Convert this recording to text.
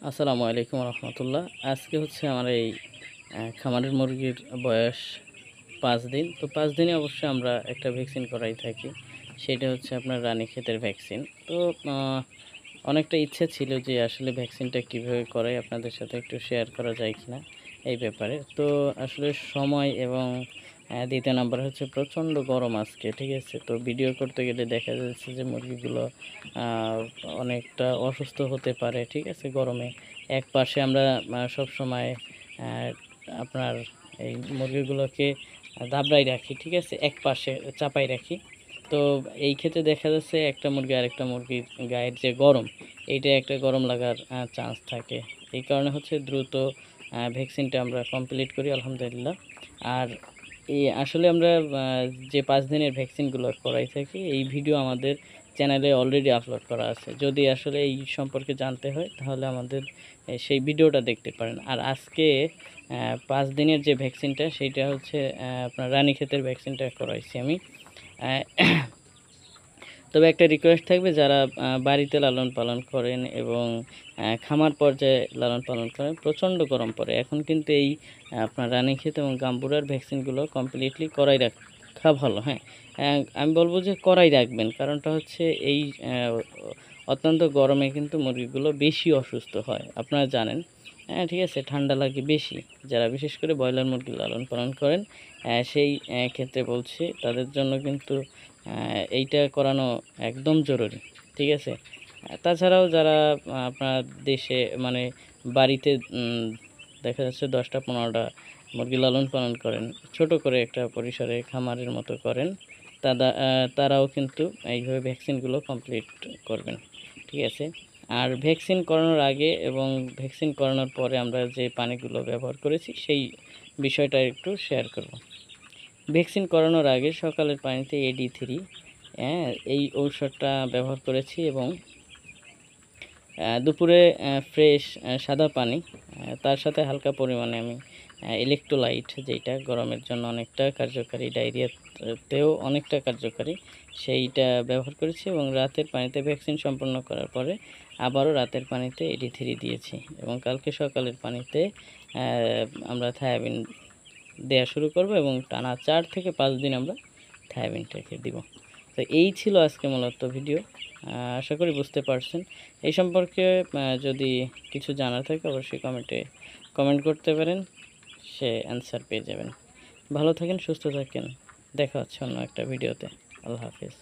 আসসালামু আলাইকুম রহমতুল্লাহ। আজকে হচ্ছে আমার এই খামারের মুরগির বয়স 5 দিন। তো 5 দিনে অবশ্যই আমরা একটা ভ্যাকসিন করাই থাকি, সেটা হচ্ছে আপনার রানীক্ষেতের ভ্যাকসিন। তো অনেকটা ইচ্ছে ছিল যে আসলে ভ্যাকসিনটা কীভাবে করাই আপনাদের সাথে একটু শেয়ার করা যায় কিনা এই ব্যাপারে। তো আসলে সময় এবং দ্বিতীয় নাম্বার হচ্ছে প্রচণ্ড গরম আজকে, ঠিক আছে। তো ভিডিও করতে গেলে দেখা যাচ্ছে যে মুরগিগুলো অনেকটা অসুস্থ হতে পারে, ঠিক আছে। গরমে এক পাশে আমরা সব সময় আপনার এই মুরগিগুলোকে দাবড়াই রাখি, ঠিক আছে, এক পাশে চাপাই রাখি। তো এই ক্ষেত্রে দেখা যাচ্ছে একটা মুরগি আরেকটা মুরগির গায়ের যে গরম, এইটা একটা গরম লাগার চান্স থাকে। এই কারণে হচ্ছে দ্রুত ভ্যাকসিনটা আমরা কমপ্লিট করি আলহামদুলিল্লাহ। আর এই আসলে আমরা যে 5 দিনের ভ্যাকসিনগুলো করাই থাকি, এই ভিডিও আমাদের চ্যানেলে অলরেডি আপলোড করা আছে। যদি আসলে এই সম্পর্কে জানতে হয় তাহলে আমাদের সেই ভিডিওটা দেখতে পারেন। আর আজকে 5 দিনের যে ভ্যাকসিনটা সেইটা হচ্ছে আপনার রানীক্ষেতের ভ্যাকসিনটা করাইছি আমি। তবে একটা রিকোয়েস্ট থাকবে, যারা বাড়িতে লালন পালন করেন এবং খামার পর্যায়ে লালন পালন করেন, প্রচণ্ড গরম পড়ে এখন, কিন্তু এই আপনার রানীক্ষেত এবং গাম্বুরার ভ্যাকসিনগুলো কমপ্লিটলি করাই রাখা ভালো। হ্যাঁ, আমি বলবো যে করাই রাখবেন, কারণটা হচ্ছে এই অত্যন্ত গরমে কিন্তু মুরগিগুলো বেশি অসুস্থ হয়, আপনারা জানেন। হ্যাঁ, ঠিক আছে, ঠান্ডা লাগে বেশি। যারা বিশেষ করে ব্রয়লার মুরগি লালন পালন করেন সেই ক্ষেত্রে বলছি, তাদের জন্য কিন্তু এইটা করানো একদম জরুরি, ঠিক আছে। তাছাড়াও যারা আপনার দেশে মানে বাড়িতে দেখা যাচ্ছে 10টা-15টা মুরগি লালন পালন করেন, ছোট করে একটা পরিসরে খামারের মতো করেন, তারাও কিন্তু এইভাবে ভ্যাকসিনগুলো কমপ্লিট করবেন, ঠিক আছে। আর ভ্যাকসিন করানোর আগে এবং ভ্যাকসিন করানোর পরে আমরা যে পানিগুলো ব্যবহার করেছি সেই বিষয়টা একটু শেয়ার করব। ভ্যাকসিন করানোর আগে সকালের পানিতে AD3 এই ঔষধটা ব্যবহার করেছি, এবং দুপুরে ফ্রেশ সাদা পানি, তার সাথে হালকা পরিমাণে আমি ইলেকট্রোলাইট, যেটা গরমের জন্য অনেকটা কার্যকারী, ডায়রিয়াতেও অনেকটা কার্যকারী, সেইটা ব্যবহার করেছি। এবং রাতের পানিতে ভ্যাকসিন সম্পন্ন করার পরে আবারও রাতের পানিতে AD3 দিয়েছি, এবং কালকে সকালের পানিতে আমরা থায়াবিন দেওয়া শুরু করব, এবং টানা 4 থেকে 5 দিন আমরা থায়াবিনটাকে দিব। তো এই ছিল আজকে মূলত ভিডিও। আশা করি বুঝতে পারছেন। এই সম্পর্কে যদি কিছু জানার থাকে অবশ্যই কমেন্ট করতে পারেন, সে অ্যান্সার পেয়ে যাবেন। ভালো থাকেন, সুস্থ থাকেন, দেখা হচ্ছে অন্য একটা ভিডিওতে। আল্লাহ হাফিজ।